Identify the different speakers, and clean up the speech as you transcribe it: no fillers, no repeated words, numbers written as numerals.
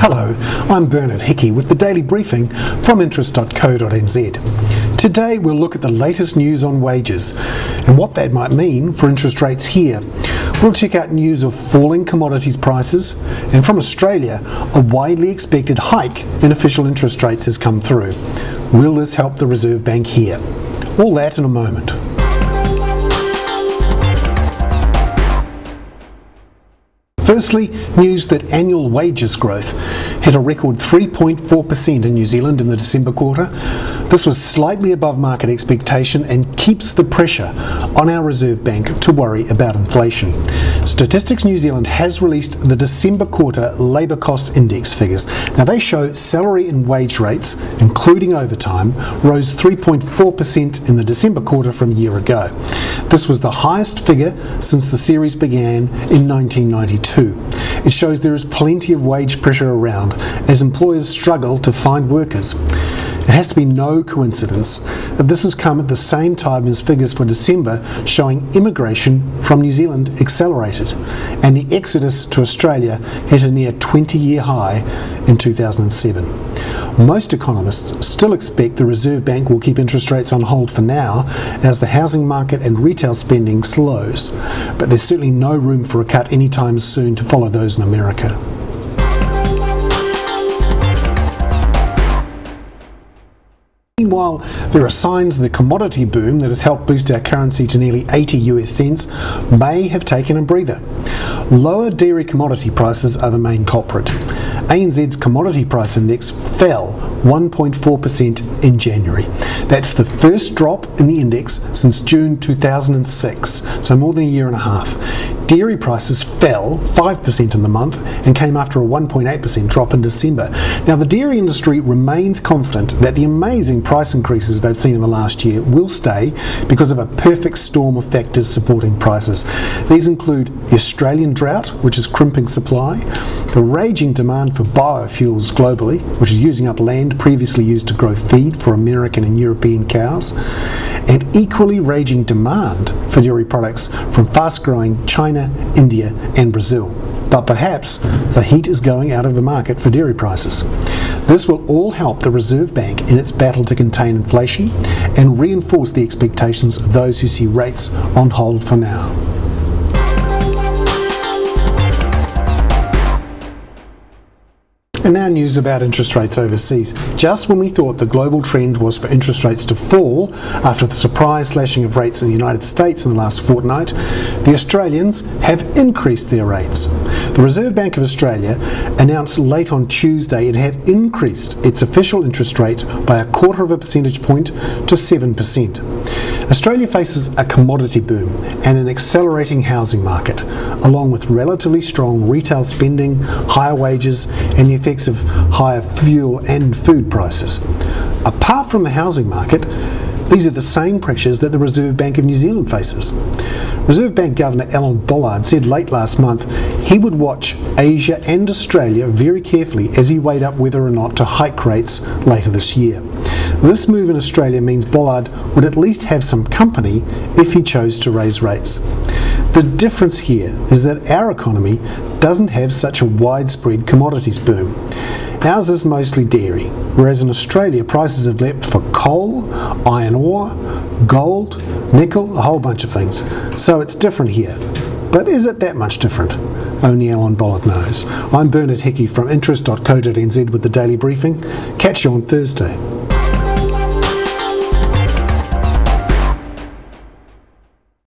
Speaker 1: Hello, I'm Bernard Hickey with the Daily Briefing from interest.co.nz. Today we'll look at the latest news on wages and what that might mean for interest rates here. We'll check out news of falling commodities prices, and from Australia, a widely expected hike in official interest rates has come through. Will this help the Reserve Bank here? All that in a moment. Firstly, news that annual wages growth hit a record 3.4% in New Zealand in the December quarter. This was slightly above market expectation and keeps the pressure on our Reserve Bank to worry about inflation. Statistics New Zealand has released the December quarter labour cost index figures. Now they show salary and wage rates, including overtime, rose 3.4% in the December quarter from a year ago. This was the highest figure since the series began in 1992. It shows there is plenty of wage pressure around as employers struggle to find workers. It has to be no coincidence that this has come at the same time as figures for December showing immigration from New Zealand accelerated, and the exodus to Australia hit a near 20-year high in 2007. Most economists still expect the Reserve Bank will keep interest rates on hold for now as the housing market and retail spending slows, but there's certainly no room for a cut anytime soon to follow those in America. Meanwhile, there are signs the commodity boom that has helped boost our currency to nearly 80 US cents may have taken a breather. Lower dairy commodity prices are the main culprit. ANZ's commodity price index fell 1.4% in January. That's the first drop in the index since June 2006, so more than a year and a half. Dairy prices fell 5% in the month and came after a 1.8% drop in December. Now, the dairy industry remains confident that the amazing price increases they've seen in the last year will stay because of a perfect storm of factors supporting prices. These include the Australian drought, which is crimping supply, the raging demand for biofuels globally, which is using up land previously used to grow feed for American and European cows, and equally raging demand for dairy products from fast-growing China, India and Brazil. But perhaps the heat is going out of the market for dairy prices. This will all help the Reserve Bank in its battle to contain inflation and reinforce the expectations of those who see rates on hold for now. And now news about interest rates overseas. Just when we thought the global trend was for interest rates to fall after the surprise slashing of rates in the United States in the last fortnight, the Australians have increased their rates. The Reserve Bank of Australia announced late on Tuesday it had increased its official interest rate by 0.25 percentage point to 7%. Australia faces a commodity boom and an accelerating housing market, along with relatively strong retail spending, higher wages and the effects of higher fuel and food prices. Apart from the housing market, these are the same pressures that the Reserve Bank of New Zealand faces. Reserve Bank Governor Alan Bollard said late last month he would watch Asia and Australia very carefully as he weighed up whether or not to hike rates later this year. This move in Australia means Bollard would at least have some company if he chose to raise rates. The difference here is that our economy doesn't have such a widespread commodities boom. Ours is mostly dairy, whereas in Australia prices have leapt for coal, iron ore, gold, nickel, a whole bunch of things. So it's different here. But is it that much different? Only Alan Bollard knows. I'm Bernard Hickey from interest.co.nz with the Daily Briefing. Catch you on Thursday.